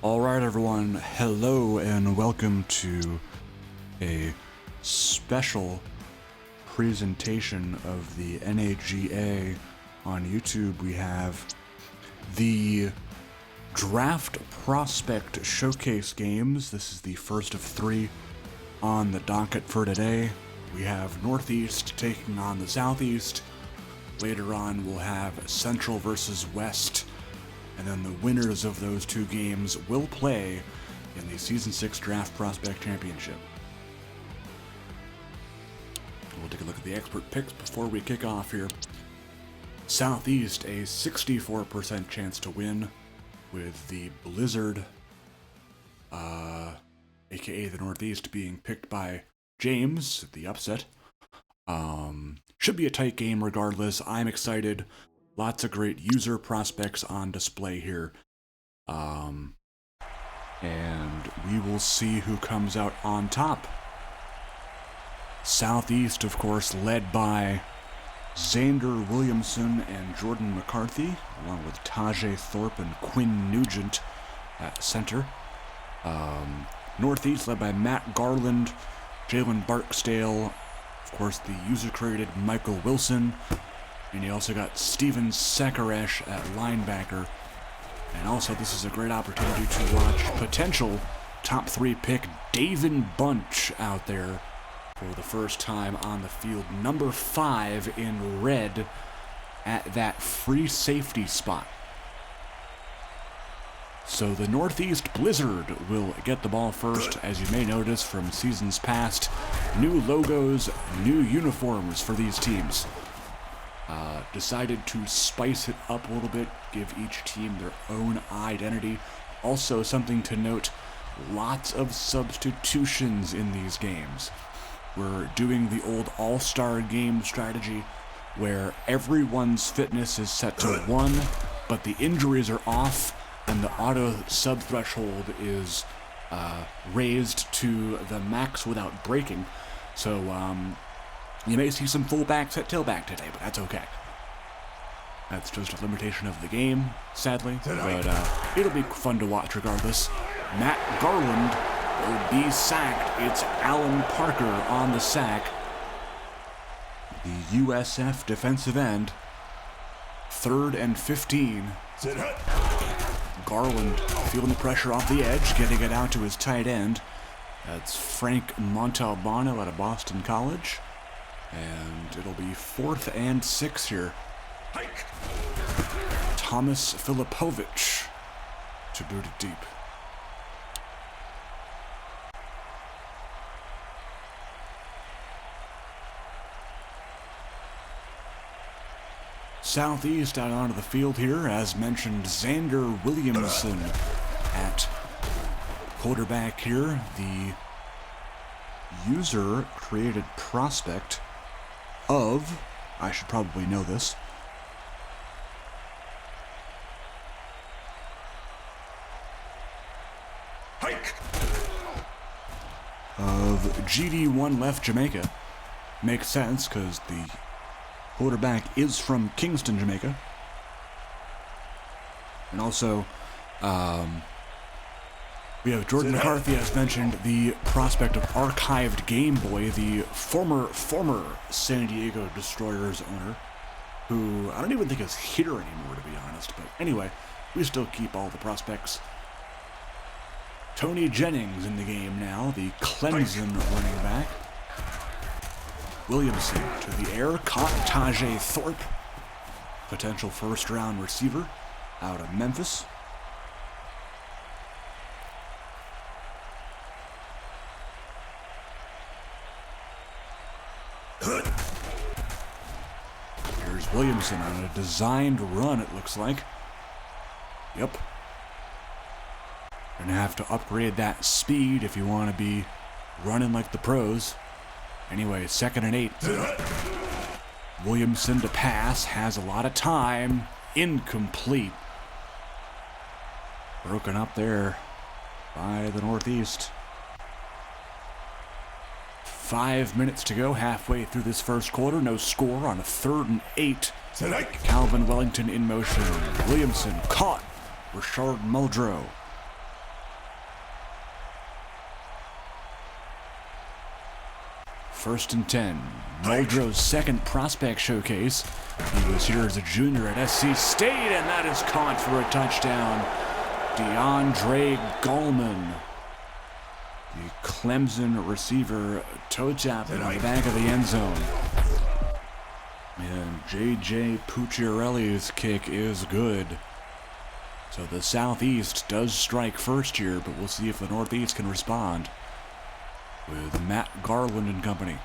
Alright everyone, hello and welcome to a special presentation of the NAGA on YouTube. We have the Draft Prospect Showcase games. This is the first of three on the docket for today. We have Northeast taking on the Southeast. Later on we'll have Central versus West. And then the winners of those two games will play in the Season 6 Draft Prospect Championship. We'll take a look at the expert picks before we kick off here. Southeast, a 64% chance to win, with the Blizzard, aka the Northeast, being picked by James, the upset. Should be a tight game regardless. I'm excited. Lots of great user prospects on display here. And we will see who comes out on top. Southeast, of course, led by Xander Williamson and Jordan McCarthy, along with Tajay Thorpe and Quinn Nugent at center. Northeast led by Matt Garland, Jalen Barksdale, of course the user-created Michael Wilson, and you also got Steven Sakaresh at linebacker. And also, this is a great opportunity to watch potential top 3 pick Davin Bunch out there for the first time on the field. Number 5 in red at that free safety spot. So the Northeast Blizzard will get the ball first. As you may notice from seasons past, new logos, new uniforms for these teams. Decided to spice it up a little bit, give each team their own identity. Also, something to note, lots of substitutions in these games. We're doing the old all-star game strategy where everyone's fitness is set to 1, but the injuries are off and the auto sub threshold is raised to the max without breaking. So you may see some fullbacks at tailback today, but that's okay. That's just a limitation of the game, sadly, but it'll be fun to watch regardless. Matt Garland will be sacked. It's Alan Parker on the sack. The USF defensive end. 3rd and 15. Garland feeling the pressure off the edge, getting it out to his tight end. That's Frank Montalbano out of Boston College. And it'll be 4th and 6 here. Thomas Filipovich to boot it deep. Southeast out onto the field here, as mentioned, Xander Williamson at quarterback here. The user created prospect of, I should probably know this, of GD1 Left Jamaica. Makes sense because the quarterback is from Kingston, Jamaica. And also, we have Jordan McCarthy, as mentioned, the prospect of archived Game Boy, the former San Diego Destroyers owner, who I don't even think is here anymore, to be honest. But anyway, we still keep all the prospects. Tony Jennings in the game now, the Clemson running back. Williamson to the air, caught Tajay Thorpe, potential first-round receiver out of Memphis. Here's Williamson on a designed run, it looks like. Yep. Gonna have to upgrade that speed if you want to be running like the pros. Anyway, 2nd and 8. Williamson to pass, has a lot of time. Incomplete. Broken up there by the Northeast. 5 minutes to go, halfway through this first quarter. No score on a 3rd and 8. Calvin Wellington in motion. Williamson caught. Rashard Muldrow First and 10. Muldrow's second prospect showcase. He was here as a junior at SC State, and that is caught for a touchdown. DeAndre Gallman. The Clemson receiver toe tapping on the back of the end zone. And J.J. Pucciarelli's kick is good. So the Southeast does strike first here, but we'll see if the Northeast can respond with Matt Garland and company.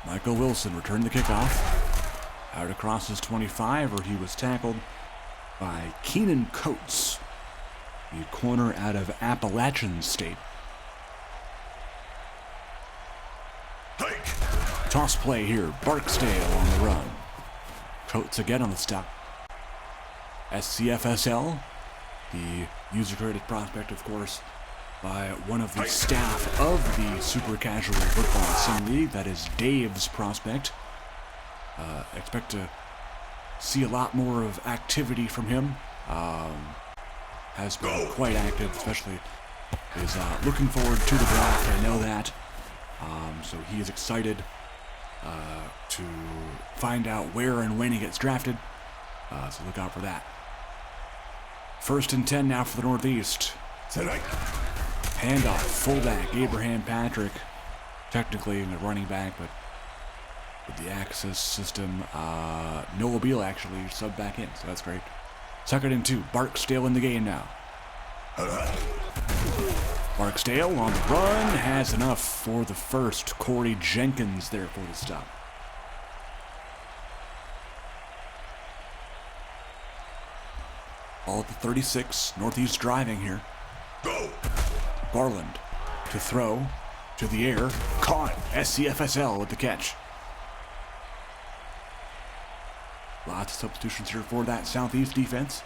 Michael Wilson returned the kickoff. Out across his 25, where he was tackled by Keenan Coates, the corner out of Appalachian State. Toss play here. Barksdale on the run. Coates again on the stop. SCFSL, the user-created prospect, of course, by one of the staff of the Super Casual Football Sim League. That is Dave's prospect. Expect to see a lot more of activity from him. Has been quite active, especially is looking forward to the draft. I know that. So he is excited to find out where and when he gets drafted. So look out for that. First and 10 now for the Northeast. Handoff, fullback, Abraham Patrick. Technically a running back, but with the access system, Noah Beal actually subbed back in, so that's great. Second and 2, Barksdale in the game now. Barksdale on the run, has enough for the first. Corey Jenkins there for the stop. All at the 36, Northeast driving here. Garland to throw, to the air, caught. SCFSL with the catch. Lots of substitutions here for that Southeast defense.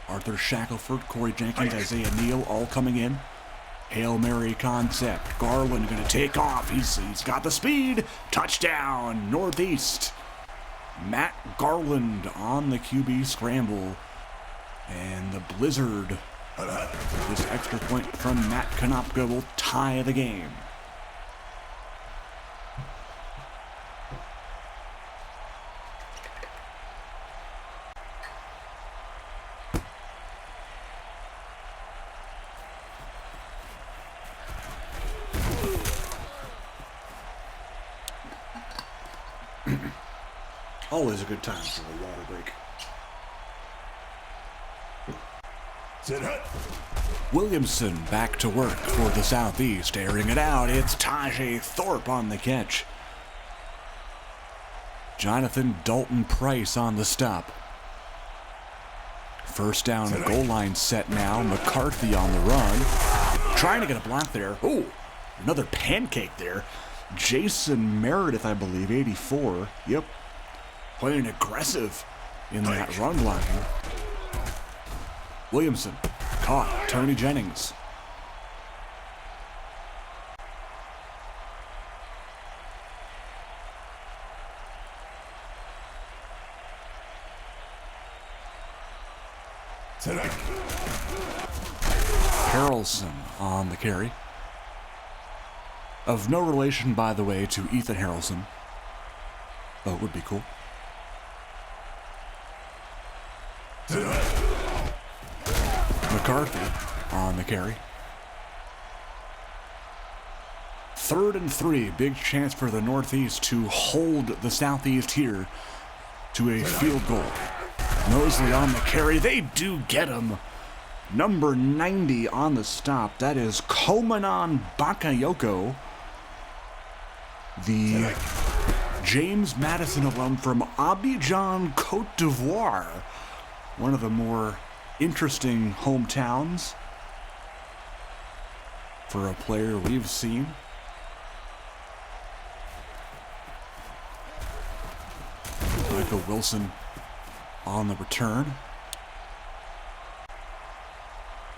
Arthur Shackelford, Corey Jenkins, Isaiah Neal, all coming in. Hail Mary concept. Garland going to take off. He's got the speed. Touchdown, Northeast. Matt Garland on the QB scramble. And the Blizzard, this extra point from Matt Konopka, will tie the game. Always a good time for a water break. Williamson back to work for the Southeast, airing it out. It's Tajay Thorpe on the catch. Jonathan Dalton Price on the stop. First down and goal line set now. McCarthy on the run. Trying to get a block there. Oh, another pancake there. Jason Meredith, I believe, 84. Yep. Playing aggressive in that run blocking. Williamson caught. Tony Jennings. Harrelson on the carry. Of no relation, by the way, to Ethan Harrelson. Oh, it would be cool. McCarthy on the carry. 3rd and 3. Big chance for the Northeast to hold the Southeast here to a field goal. Mosley on the carry. They do get him. Number 90 on the stop. That is Komanan Bakayoko, the James Madison alum from Abidjan, Cote d'Ivoire. One of the more interesting hometowns for a player we've seen. Michael Wilson on the return.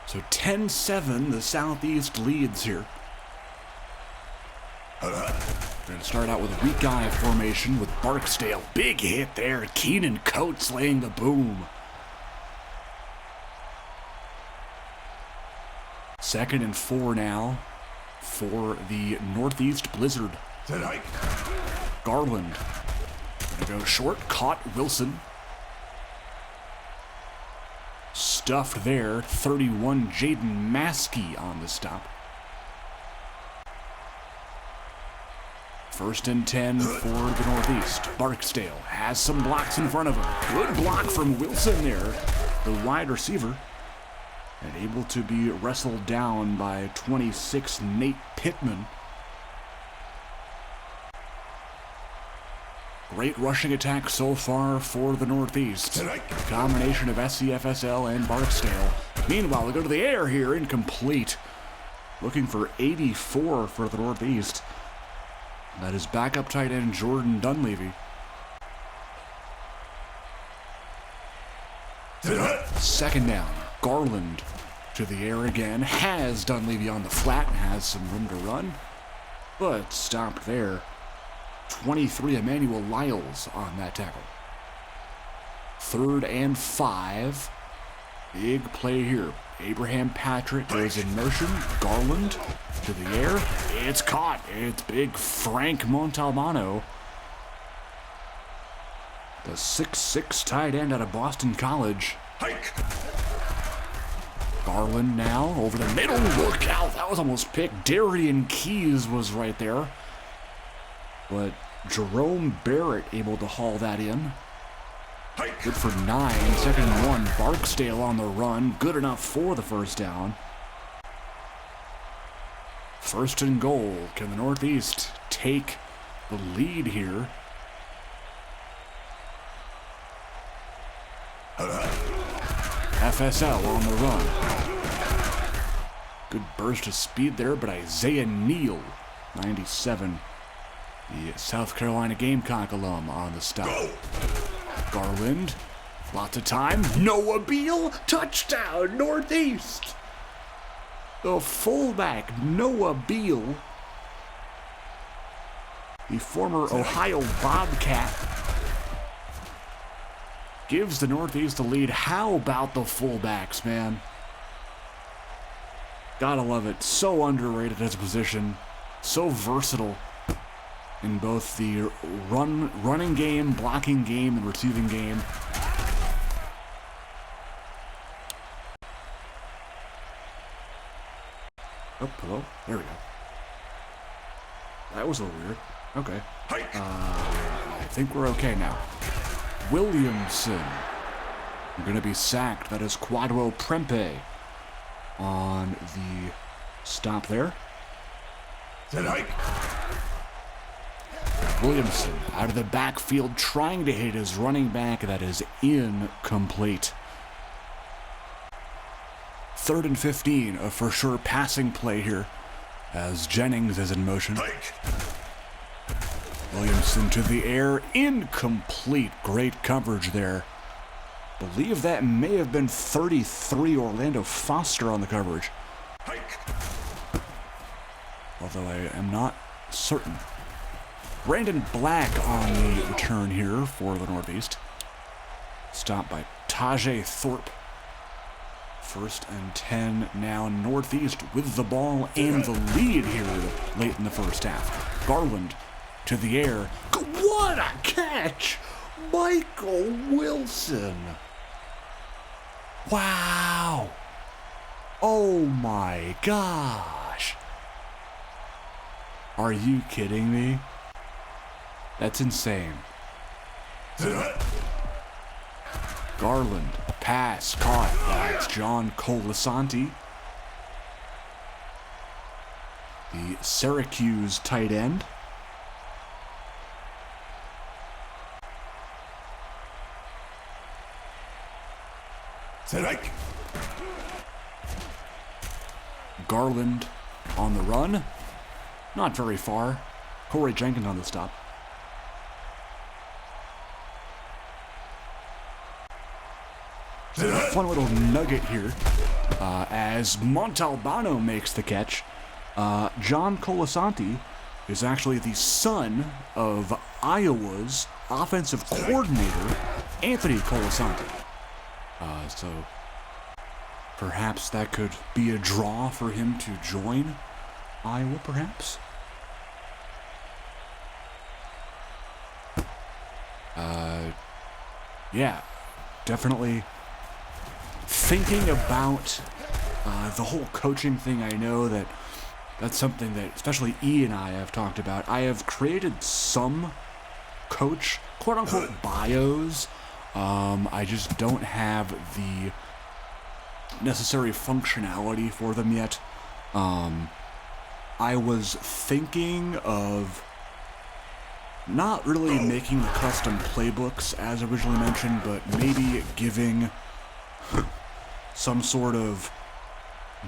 So 10-7, the Southeast leads here. We're going to start out with a weak eye formation with Barksdale. Big hit there. Keenan Coates laying the boom. 2nd and 4 now for the Northeast Blizzard. Garland gonna go short, caught Wilson. Stuffed there, 31 Jaden Maskey on the stop. 1st and 10 for the Northeast. Barksdale has some blocks in front of him. Good block from Wilson there, the wide receiver. And able to be wrestled down by 26 Nate Pittman. Great rushing attack so far for the Northeast. Combination of SCFSL and Barksdale. Meanwhile, we go to the air here, incomplete. Looking for 84 for the Northeast. That is backup tight end Jordan Dunleavy. Second down. Garland to the air again. Has Dunleavy on the flat and has some room to run. But stopped there. 23 Emmanuel Lyles on that tackle. 3rd and 5. Big play here. Abraham Patrick goes in motion. Garland to the air. It's caught. It's big Frank Montalbano. The 6'6" tight end out of Boston College. Garland now over the middle. Look out. That was almost picked. Darian Keys was right there. But Jerome Barrett able to haul that in. Good for 9. 2nd and 1. Barksdale on the run. Good enough for the first down. 1st and goal. Can the Northeast take the lead here? FSL on the run. Good burst of speed there, but Isaiah Neal, 97, the South Carolina Gamecock alum, on the stop. Garland, lots of time. Noah Beal, touchdown, Northeast. The fullback, Noah Beal, the former Ohio Bobcat, gives the Northeast the lead. How about the fullbacks, man? Gotta love it. So underrated as a position. So versatile in both the running game, blocking game, and receiving game. Oh, hello? There we go. That was a little weird. Okay. I think we're okay now. Williamson going to be sacked. That is Quadro Prempe on the stop there. Williamson out of the backfield trying to hit his running back. That is incomplete. 3rd and 15, a for sure passing play here as Jennings is in motion. Williamson to the air, incomplete. Great coverage there. Believe that may have been 33 Orlando Foster on the coverage. Although I am not certain. Brandon Black on the return here for the Northeast. Stopped by Tajay Thorpe. 1st and 10 now. Northeast with the ball and the lead here late in the first half. Garland to the air. What a catch! Michael Wilson. Wow. Oh my gosh. Are you kidding me? That's insane. Garland, pass, caught. That's John Colasanti, the Syracuse tight end. Garland on the run. Not very far. Corey Jenkins on the stop. A fun little nugget here as Montalbano makes the catch. John Colasanti is actually the son of Iowa's offensive coordinator, Anthony Colasanti. So perhaps that could be a draw for him to join Iowa, perhaps? Yeah, definitely thinking about the whole coaching thing. I know that's something that especially E and I have talked about. I have created some coach, quote-unquote, bios. I just don't have the necessary functionality for them yet. I was thinking of not really making the custom playbooks as originally mentioned, but maybe giving some sort of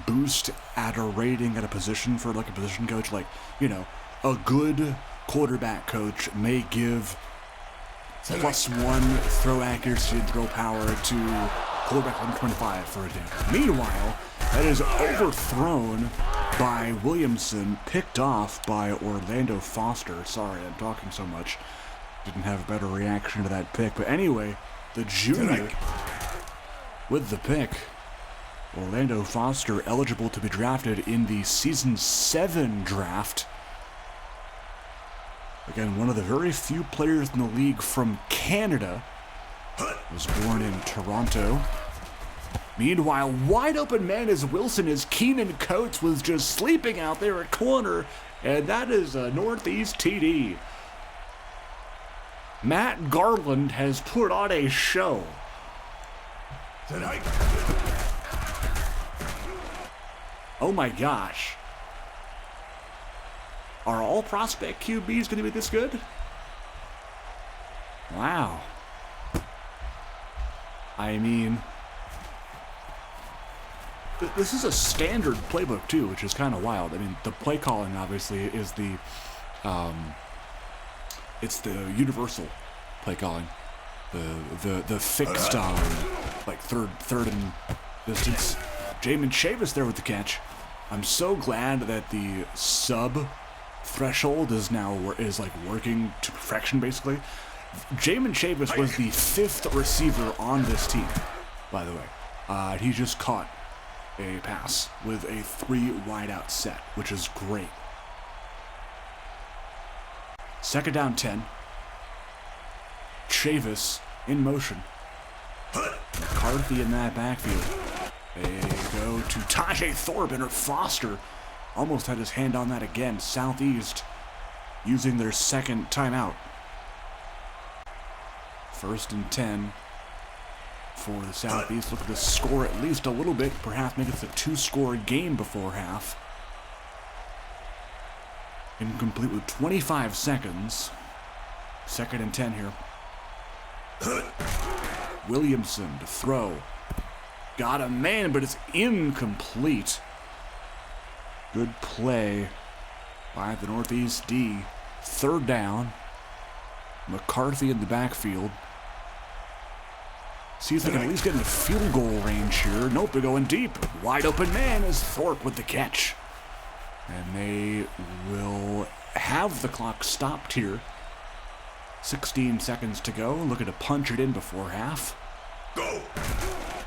boost at a rating at a position for like a position coach. Like, you know, a good quarterback coach may give +1 throw accuracy and throw power to quarterback 125, for example. Meanwhile, that is overthrown by Williamson, picked off by Orlando Foster. Sorry, I'm talking so much. Didn't have a better reaction to that pick. But anyway, the junior with the pick. Orlando Foster eligible to be drafted in the Season 7 draft. Again, one of the very few players in the league from Canada. Was born in Toronto. Meanwhile, wide open man is Wilson as Keenan Coates was just sleeping out there at corner, and that is a Northeast TD. Matt Garland has put on a show. Oh my gosh. Are all prospect QBs going to be this good? Wow. I mean, this is a standard playbook too, which is kind of wild. I mean, the play calling obviously is it's the universal play calling, the fixed like third and distance. Jamin Chavis there with the catch. I'm so glad that the sub threshold is like working to perfection basically. Jamin Chavis was the 5th receiver on this team, by the way. He just caught a pass with a 3 wideout set, which is great. 2nd down 10. Chavis in motion. McCarthy in that backfield. They go to Tajay Thorpe, and Foster almost had his hand on that again. Southeast using their 2nd timeout. 1st and 10 for the Southeast. Look at the score at least a little bit. Perhaps make it a 2-score game before half. Incomplete with 25 seconds. 2nd and 10 here. Williamson to throw. Got a man, but it's incomplete. Good play by the Northeast D. 3rd down. McCarthy in the backfield. See if they can at least get in the field goal range here. Nope, they're going deep. Wide open man is Thorpe with the catch. And they will have the clock stopped here. 16 seconds to go. Looking to punch it in before half. Go!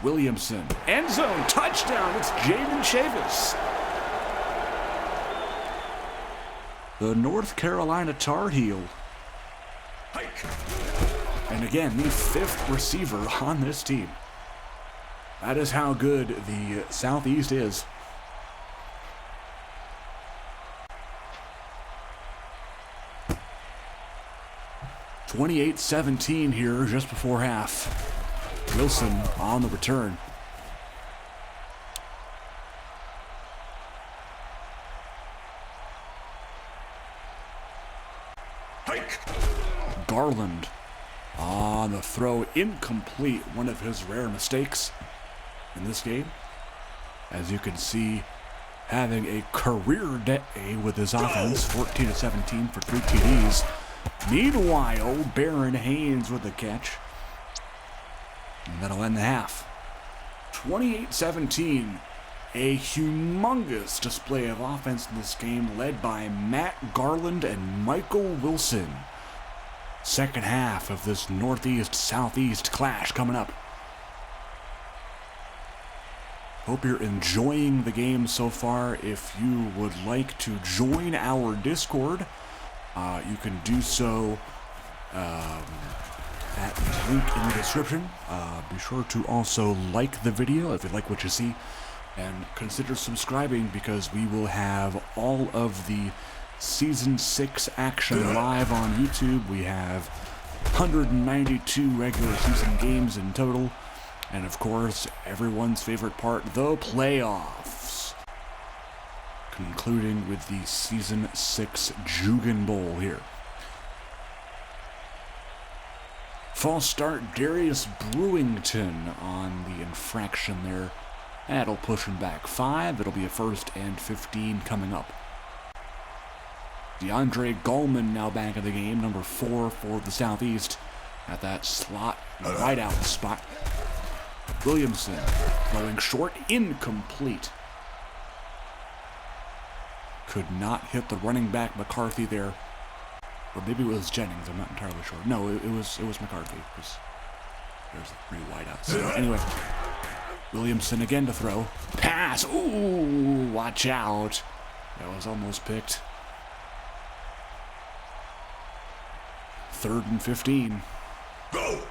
Williamson. End zone. Touchdown. It's Jamin Chavis. The North Carolina Tar Heel. And again, the 5th receiver on this team. That is how good the Southeast is. (28-17) here just before half. Wilson on the return. Garland on the throw, incomplete. One of his rare mistakes in this game. As you can see, having a career day with his offense, 14-17 for 3 TDs. Meanwhile, Baron Haynes with the catch. And that'll end the half. 28-17. A humongous display of offense in this game, led by Matt Garland and Michael Wilson. 2nd half of this Northeast-Southeast clash coming up. Hope you're enjoying the game so far. If you would like to join our Discord, you can do so at the link in the description. Be sure to also like the video if you like what you see, and consider subscribing because we will have all of the Season 6 action live on YouTube. We have 192 regular season games in total. And of course, everyone's favorite part, the playoffs. Concluding with the Season 6 Jugan Bowl here. False start, Darius Brewington on the infraction there. That'll push him back 5. It'll be a 1st and 15 coming up. DeAndre Gallman now back in the game, number 4 for the Southeast, at that slot wideout spot. Williamson throwing short, incomplete. Could not hit the running back McCarthy there. Or maybe it was Jennings, I'm not entirely sure. No, it was McCarthy. There's the 3 wideouts. So anyway, Williamson again to throw. Pass! Ooh, watch out. That was almost picked. 3rd and 15. Go!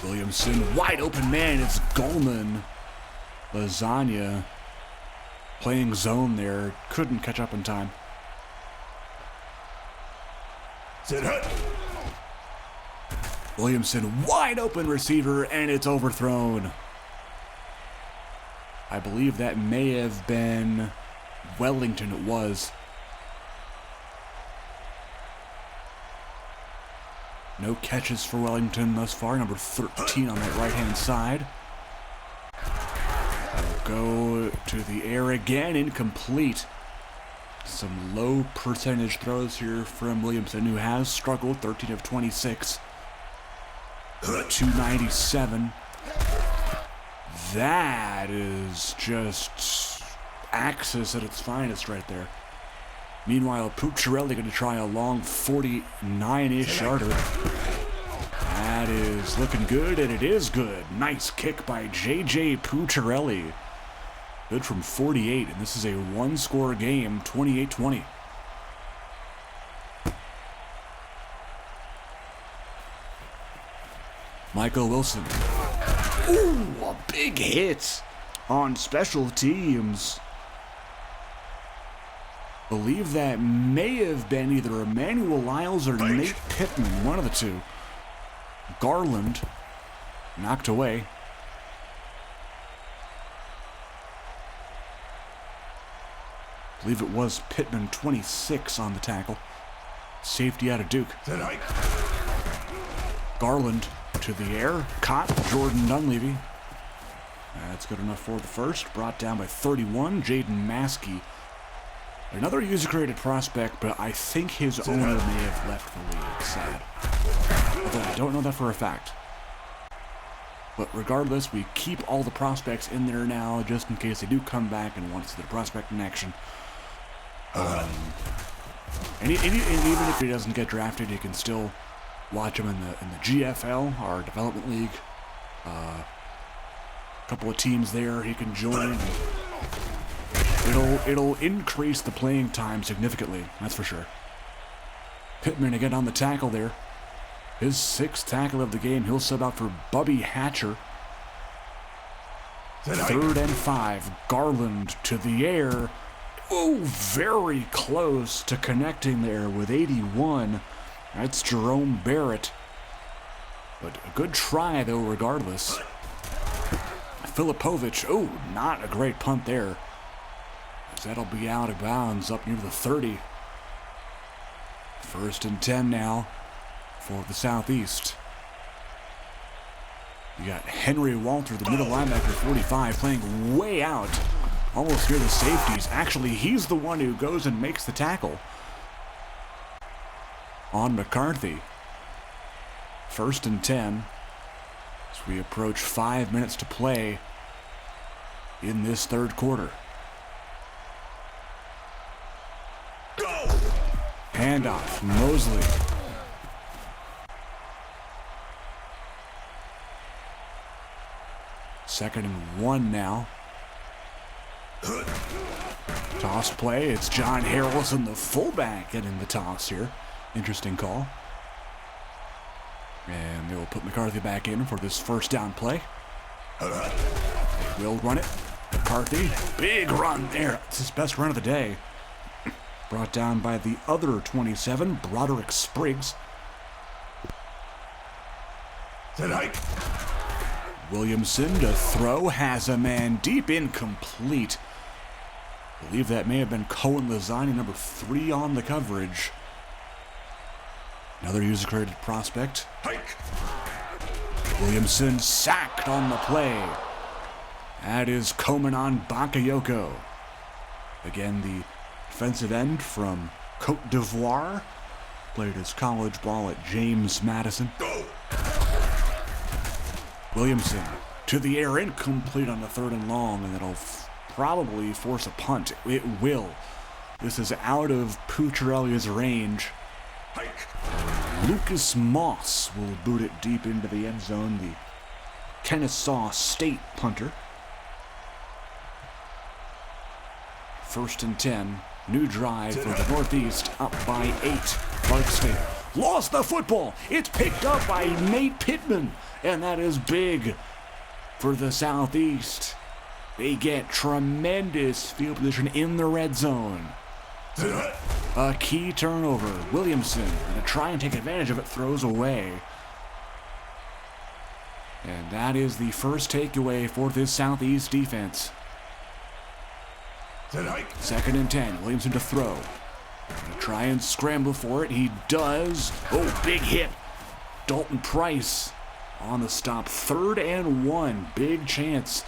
Williamson, wide open man, it's Gallman. Lasagna playing zone there, couldn't catch up in time. Williamson, wide open receiver, and it's overthrown. I believe that may have been Wellington, it was. No catches for Wellington thus far. Number 13 on that right-hand side. Go to the air again. Incomplete. Some low percentage throws here from Williamson, who has struggled. 13 of 26. 297. That is just Axis at its finest right there. Meanwhile, Pucciarelli going to try a long 49-ish yarder. That is looking good, and it is good. Nice kick by J.J. Pucciarelli. Good from 48, and this is a one-score game, 28-20. Michael Wilson. Ooh, a big hit on special teams. Believe that may have been either Emmanuel Lyles or Nate Pittman, one of the two. Garland knocked away. Believe it was Pittman, 26 on the tackle. Safety out of Duke. Garland to the air, caught Jordan Dunleavy. That's good enough for the first. Brought down by 31, Jaden Maskey. Another user-created prospect, but I think his owner may have left the league. Sad. Although I don't know that for a fact. But regardless, we keep all the prospects in there now, just in case they do come back and want to see the prospect in action. And even if he doesn't get drafted, you can still watch him in the GFL, our development league. A couple of teams there he can join. It'll increase the playing time significantly, that's for sure. Pittman again on the tackle there. His 6th tackle of the game. He'll sub out for Bubby Hatcher. 3rd and 5. Garland to the air. Oh, very close to connecting there with 81. That's Jerome Barrett. But a good try, though, regardless. Filipovich. Oh, not a great punt there. That'll be out of bounds up near the 30. 1st and 10 now for the Southeast. You got Henry Walter, the middle linebacker, 45, playing way out, almost near the safeties. Actually, he's the one who goes and makes the tackle on McCarthy. 1st and 10 as we approach 5 minutes to play in this 3rd quarter. Handoff, Mosley. Second and 1 now Toss play. It's John Harrelson, the fullback, getting the toss here. Interesting call. And they'll put McCarthy back in for this first down play. They will run it. McCarthy, big run there. It's his best run of the day. Brought down by the other 27, Broderick Spriggs. Williamson to throw, has a man deep, incomplete. I believe that may have been Cohen Lazzani, number 3 on the coverage. Another user-created prospect. Williamson sacked on the play. That is Komenon Bakayoko. Again, the defensive end from Cote d'Ivoire. Played his college ball at James Madison. Williamson to the air, incomplete on the 3rd and long, and that'll probably force a punt. It will. This is out of Pucciarelli's range. Lucas Moss will boot it deep into the end zone, the Kennesaw State punter. 1st and 10. New drive for the Northeast, up by 8. Clark State lost the football. It's picked up by Nate Pittman, and that is big for the Southeast. They get tremendous field position in the red zone. A key turnover. Williamson, going to try and take advantage of it, throws away. And that is the first takeaway for this Southeast defense. 2nd and 10. Williamson to throw. Going to try and scramble for it. He does. Oh, big hit. Dalton Price on the stop. 3rd and 1. Big chance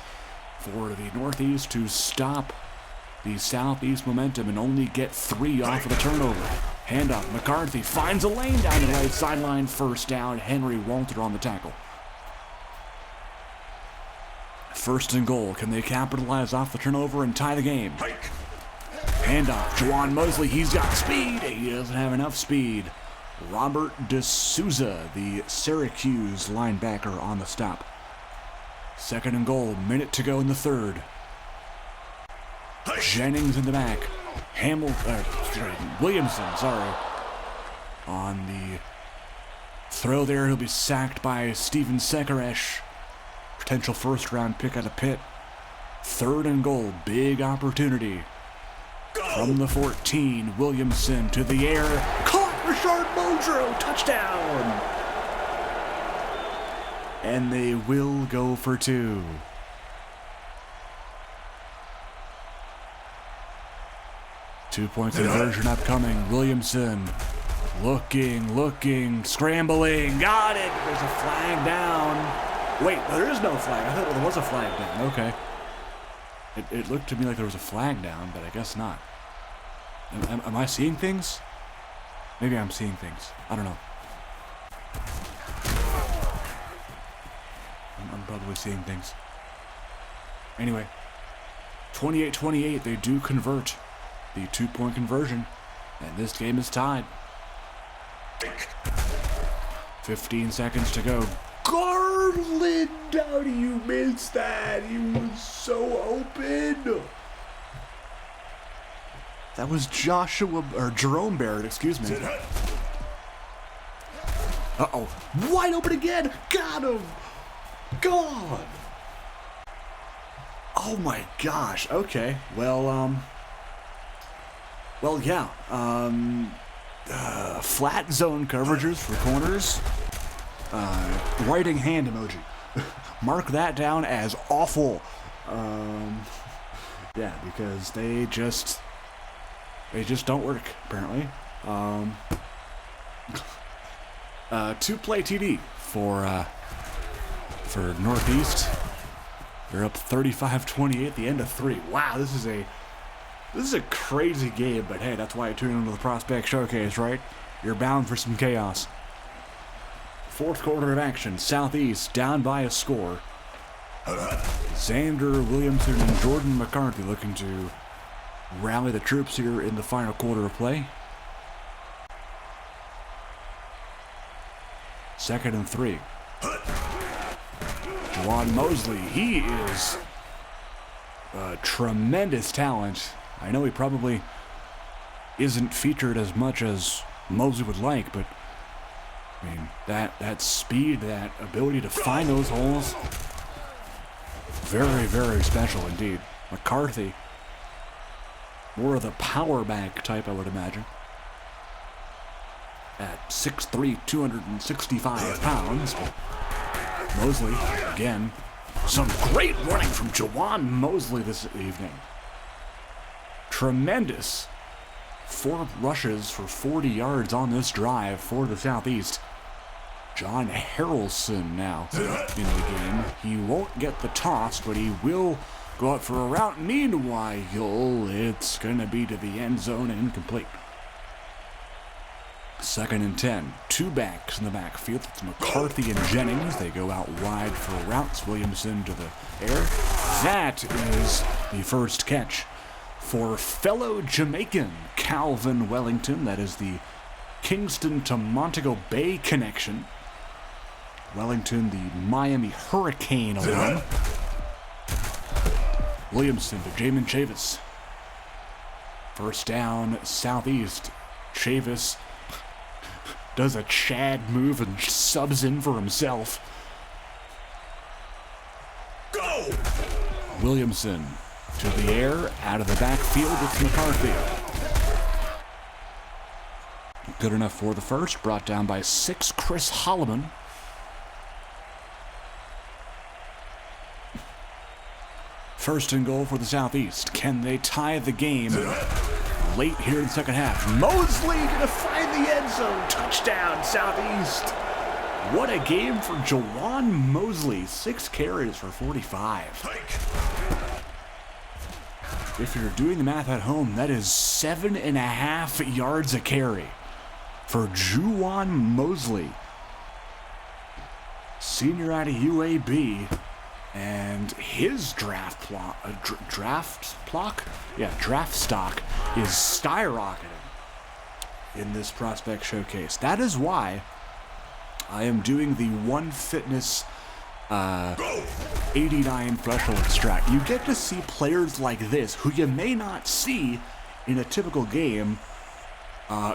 for the Northeast to stop the Southeast momentum and only get 3 off of the turnover. Handoff. McCarthy finds a lane down the right sideline. 1st down. Henry Walter on the tackle. 1st and goal. Can they capitalize off the turnover and tie the game? Handoff. Juwan Mosley. He's got speed. He doesn't have enough speed. Robert D'Souza, the Syracuse linebacker, on the stop. 2nd and goal. Minute to go in the 3rd. Jennings in the back. Williamson, on the throw there. He'll be sacked by Steven Sekaresh. Potential 1st-round pick out of Pitt. 3rd and goal. Big opportunity. From the 14, Williamson to the air. Caught Rashard Modro. Touchdown. And they will go for 2. Two-point conversion upcoming. Williamson looking, scrambling. Got it. There's a flag down. Wait, there is no flag. I thought there was a flag down. Okay. It looked to me like there was a flag down, but I guess not. Am I seeing things? Maybe I'm seeing things. I don't know. I'm probably seeing things. Anyway, 28-28, they do convert the 2-point conversion, and this game is tied. 15 seconds to go. Garland, how do you miss that? He was so open. That was Jerome Barrett, excuse me. Uh-oh. Wide open again. Got him. God. Oh my gosh. Okay. Well, yeah. Flat zone coverages for corners. Writing hand emoji. Mark that down as awful. Yeah, because they just don't work, apparently. 2-play TD for Northeast. They're up 35-28 at the end of 3. Wow, this is a crazy game, but hey, that's why I tune into the Prospect Showcase, right? You're bound for some chaos. 4th quarter of action. Southeast down by a score. Xander Williamson and Jordan McCarthy looking to rally the troops here in the final quarter of play. 2nd and 3. Juwan Mosley, he is tremendous talent. I know he probably isn't featured as much as Mosley would like, but I mean, that speed, that ability to find those holes, very, very special indeed. McCarthy, more of the power back type, I would imagine. At 6'3", 265 pounds. But Mosley, again, some great running from Jawan Mosley this evening. Tremendous. 4 rushes for 40 yards on this drive for the Southeast. John Harrelson now in the game. He won't get the toss, but he will go out for a route. Meanwhile, it's going to be to the end zone and incomplete. 2nd and 10. 2 backs in the backfield. It's McCarthy and Jennings. They go out wide for routes. Williamson to the air. That is the first catch for fellow Jamaican Calvin Wellington. That is the Kingston to Montego Bay connection. Wellington, the Miami Hurricane alum. Williamson to Jamin Chavis. First down, Southeast. Chavis does a Chad move and subs in for himself. Go! Williamson to the air, out of the backfield, it's McCarthy. Good enough for the first, brought down by 6, Chris Holloman. First and goal for the Southeast. Can they tie the game late here in the second half? Mosley gonna find the end zone. Touchdown, Southeast. What a game for Jawan Mosley. 6 carries for 45. If you're doing the math at home, that is 7.5 yards a carry for Juwan Mosley. Senior out of UAB. And his draft stock is skyrocketing in this prospect showcase. That is why I am doing the One Fitness 89 threshold strat. You get to see players like this, who you may not see in a typical game,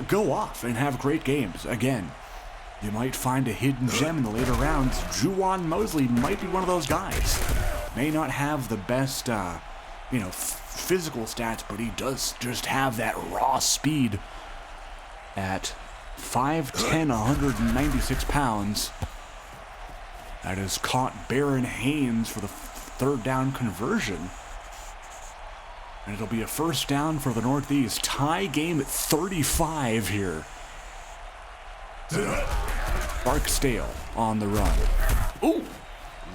go off and have great games. Again, you might find a hidden gem in the later rounds. Juwan Mosley might be one of those guys. May not have the best, physical stats, but he does just have that raw speed. At 5'10", 196 pounds, that has caught Baron Haynes for the 3rd down conversion. And it'll be a first down for the Northeast. Tie game at 35 here. Barksdale on the run. Ooh!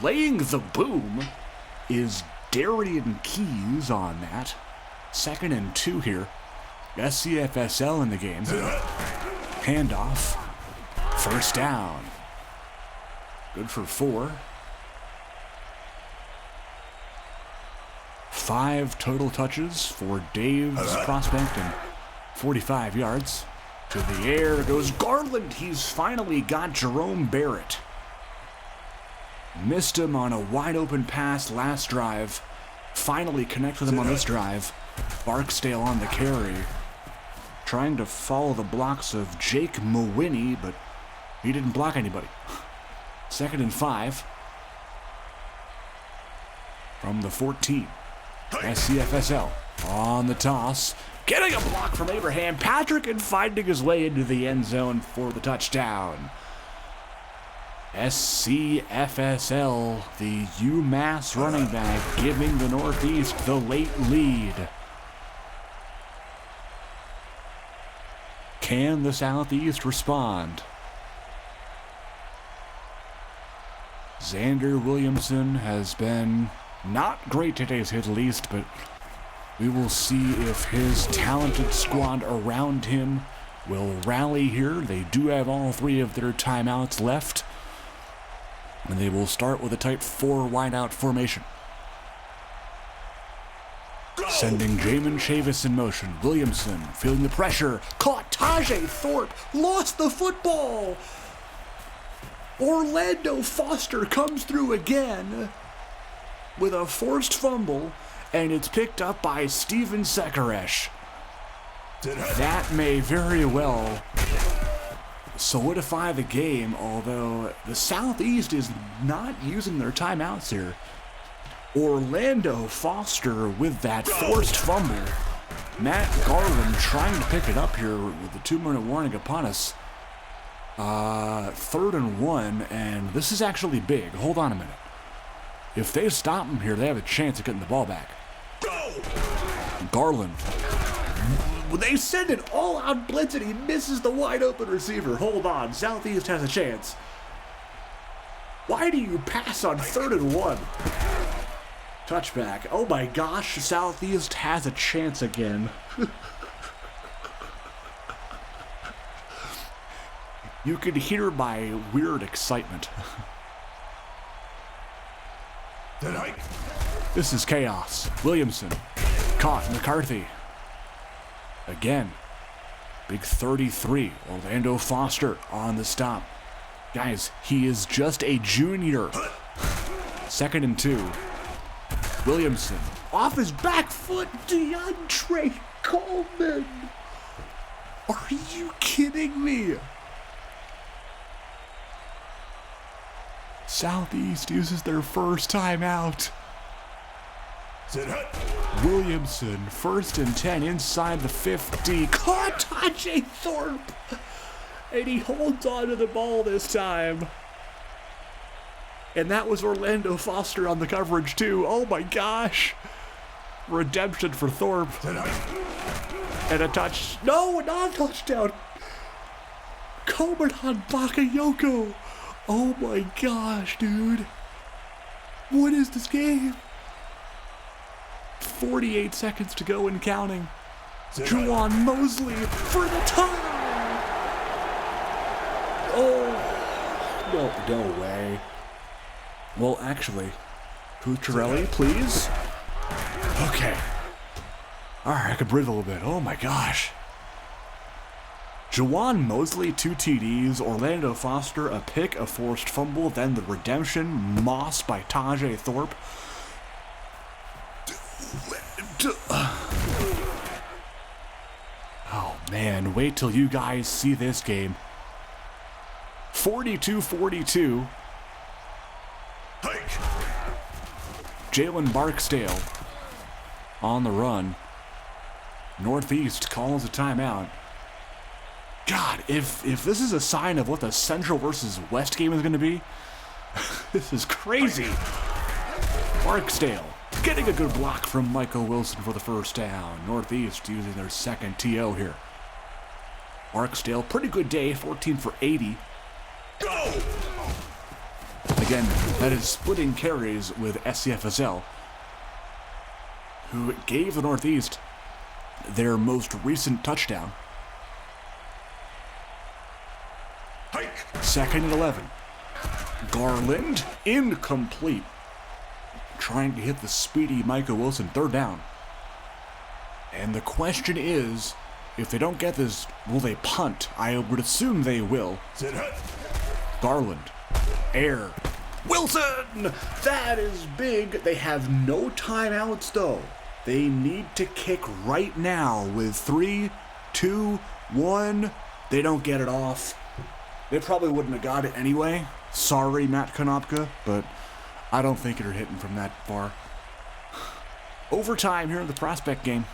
Laying the boom is Darian Keys on that. 2nd and 2 here. SCFSL in the game. Handoff. First down. Good for 4. 5 total touches for Dave's prospect and 45 yards. To the air goes Garland. He's finally got Jerome Barrett. Missed him on a wide open pass last drive. Finally connect with him on this drive. Barksdale on the carry. Trying to follow the blocks of Jake Mawiney, but he didn't block anybody. 2nd and 5. From the 14. SCFSL on the toss. Getting a block from Abraham Patrick and finding his way into the end zone for the touchdown. SCFSL, the UMass running back, giving the Northeast the late lead. Can the Southeast respond? Xander Williamson has been not great today, to say the least, but we will see if his talented squad around him will rally here. They do have all 3 of their timeouts left, and they will start with a type 4 wideout formation. Sending Jamin Chavis in motion. Williamson feeling the pressure. Caught Tajay Thorpe. Lost the football. Orlando Foster comes through again with a forced fumble. and it's picked up by Steven Sekaresh. That may very well solidify the game, although the Southeast is not using their timeouts here. Orlando Foster with that forced fumble. Matt Garland trying to pick it up here with the 2-minute warning upon us. 3rd and 1, and this is actually big. Hold on a minute. If they stop him here, they have a chance of getting the ball back. Garland. They send an all-out blitz, and he misses the wide-open receiver. Hold on. Southeast has a chance. Why do you pass on 3rd and 1? Touchback. Oh my gosh, Southeast has a chance again. You can hear my weird excitement. This is chaos. Williamson. Caught. McCarthy. Again. Big 33. Orlando Foster on the stop. Guys, he is just a junior. 2nd and 2. Williamson. Off his back foot. DeAndre Coleman. Are you kidding me? Southeast uses their first timeout. Williamson, 1st and 10 inside the 50. Caught Tajay Thorpe. And he holds on to the ball this time. And that was Orlando Foster on the coverage too. Oh my gosh. Redemption for Thorpe. And a touch. No, not a touchdown. Coleman on Bakayoko. Oh my gosh, dude. What is this game? 48 seconds to go and counting. Juwan Mosley for the tie. Oh, no way. Well, actually, Cucciarelli, please. Okay. All right, I can breathe a little bit. Oh my gosh. Juwan Mosley, 2 TDs, Orlando Foster, a pick, a forced fumble, then the redemption, Moss by Tajay Thorpe. Oh man, wait till you guys see this game. 42-42. Jalen Barksdale on the run. Northeast calls a timeout. God, if this is a sign of what the Central versus West game is going to be, this is crazy. Barksdale getting a good block from Michael Wilson for the first down. Northeast using their 2nd TO here. Barksdale, pretty good day, 14 for 80. Go! Again, that is splitting carries with SCFSL, who gave the Northeast their most recent touchdown. 2nd and 11. Garland, incomplete. Trying to hit the speedy Michael Wilson, 3rd down. And the question is, if they don't get this, will they punt? I would assume they will. Garland. Air. Wilson! That is big. They have no timeouts, though. They need to kick right now with 3, 2, 1. They don't get it off. They probably wouldn't have got it anyway. Sorry, Matt Konopka, but I don't think you're hitting from that far. Overtime here in the Prospect game.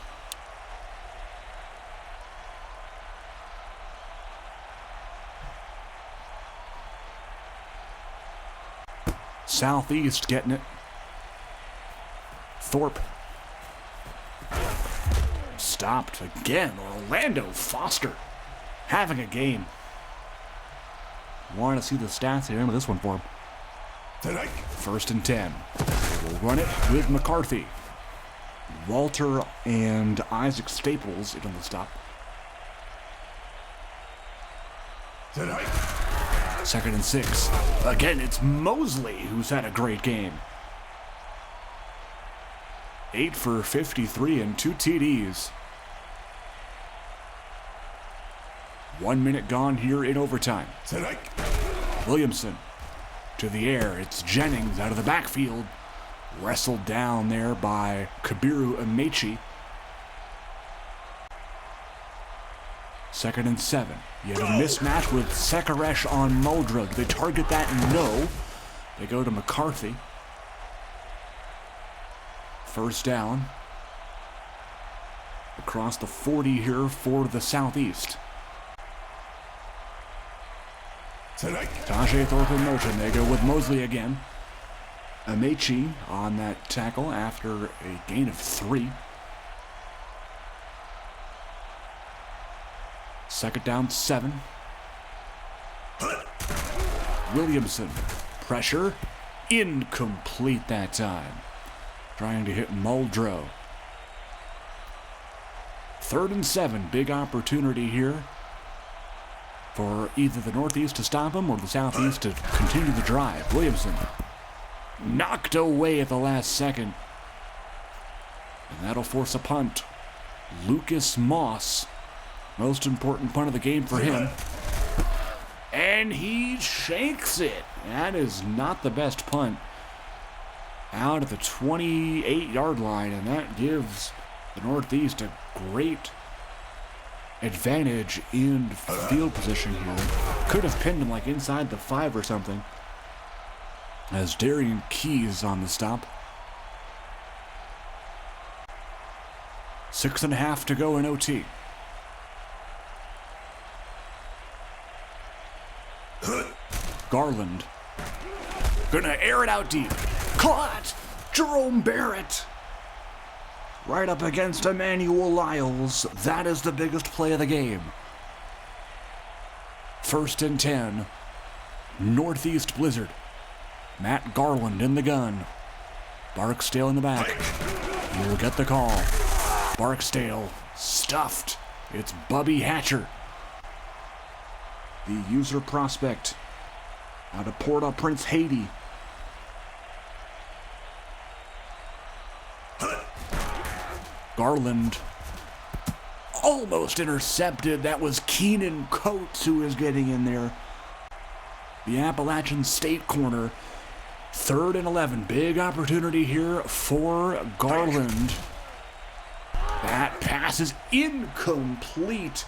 Southeast getting it. Thorpe. Stopped again. Orlando Foster having a game. Want to see the stats here with this one for him. 1st and 10. We'll run it with McCarthy. Walter and Isaac Staples in on the stop. 2nd and 6. Again, it's Mosley who's had a great game. 8 for 53 and 2 TDs. 1 minute gone here in overtime. Williamson to the air. It's Jennings out of the backfield. Wrestled down there by Kabiru Amechi. 2nd and 7. You have a mismatch with Sekaresh on Muldrug. They target that, no. They go to McCarthy. 1st down. Across the 40 here for the Southeast. Tajay Thorpe in motion. They go with Mosley again. Amechi on that tackle after a gain of 3. 2nd down, 7. Williamson. Pressure. Incomplete that time. Trying to hit Muldrow. 3rd and 7. Big opportunity here for either the Northeast to stop him or the Southeast to continue the drive. Williamson knocked away at the last second. And that'll force a punt. Lucas Moss. Most important punt of the game for him. And he shanks it. That is not the best punt. Out at the 28-yard line, and that gives the Northeast a great advantage in field position here. Could have pinned him like inside the 5 or something. As Darian Keys on the stop. 6.5 to go in OT. Garland. Gonna air it out deep. Caught! Jerome Barrett. Right up against Emmanuel Lyles. That is the biggest play of the game. 1st and 10. Northeast Blizzard. Matt Garland in the gun. Barksdale in the back. He will get the call. Barksdale stuffed. It's Bubby Hatcher. The user prospect out of Port-au-Prince, Haiti. Garland almost intercepted. That was Keenan Coates who is getting in there. The Appalachian State corner. 3rd and 11. Big opportunity here for Garland. That pass is incomplete.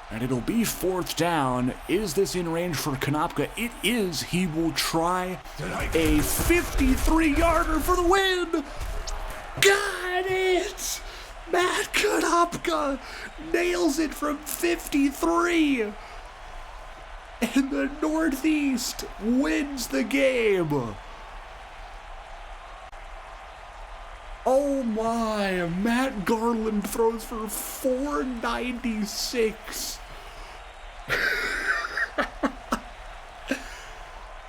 And it'll be 4th down. Is this in range for Konopka? It is. He will try a 53-yarder for the win. Got it! Matt Konopka nails it from 53. And the Northeast wins the game. Oh my, Matt Garland throws for 496.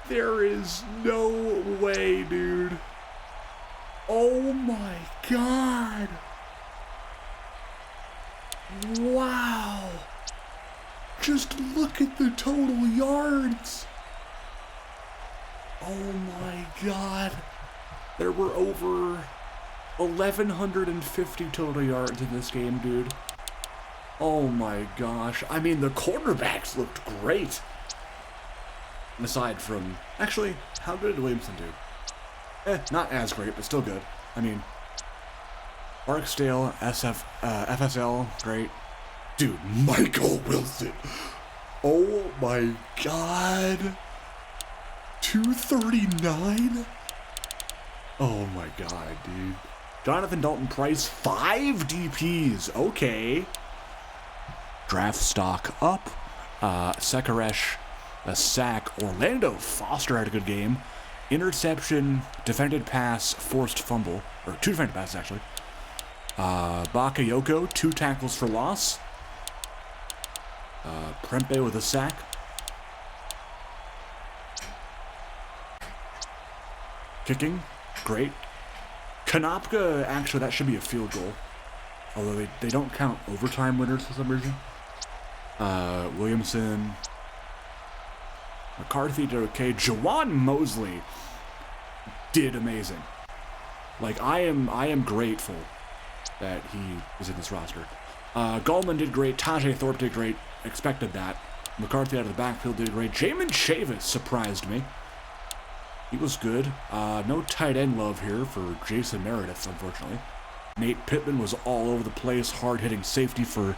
There is no way, dude. Oh my God. Wow. Just look at the total yards. Oh my God. There were over 1,150 total yards in this game, dude. Oh my gosh. I mean, the quarterbacks looked great. Aside from... Actually, how good did Williamson do? Not as great, but still good. I mean... Barksdale, FSL, great. Dude, Michael Wilson. Oh my God. 239? Oh my God, dude. Jonathan Dalton Price, 5 DPs. Okay. Draft stock up. Sekaresh, a sack. Orlando Foster had a good game. Interception, defended pass, forced fumble. Or 2 defended passes, actually. Bakayoko, 2 tackles for loss. Prempe with a sack. Kicking, great. Konopka, actually, that should be a field goal. Although they don't count overtime winners for some reason. Williamson. McCarthy did okay. Jawan Mosley did amazing. Like, I am grateful that he is in this roster. Gallman did great. Tajay Thorpe did great. Expected that. McCarthy out of the backfield did great. Jamin Chavis surprised me. He was good. No tight end love here for Jason Meredith, unfortunately. Nate Pittman was all over the place, hard-hitting safety for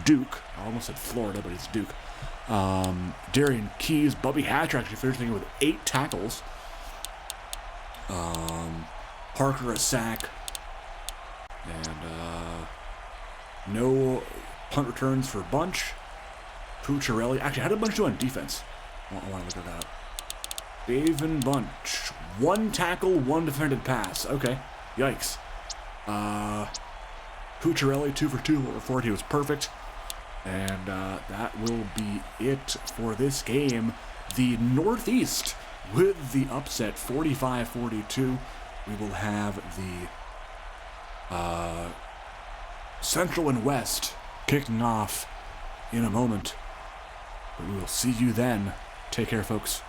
Duke. I almost said Florida, but it's Duke. Darian Keys, Bubby Hatcher actually finished the game with 8 tackles. Parker a sack. And no punt returns for Bunch. Pucciarelli. Actually, how did Bunch do on defense? I want to look at that up. Davin Bunch. 1 tackle, 1 defended pass. Okay. Yikes. Pucciarelli, 2 for 2 for 4. He was perfect. And that will be it for this game. The Northeast with the upset, 45-42. We will have the Central and West kicking off in a moment. But we will see you then. Take care, folks.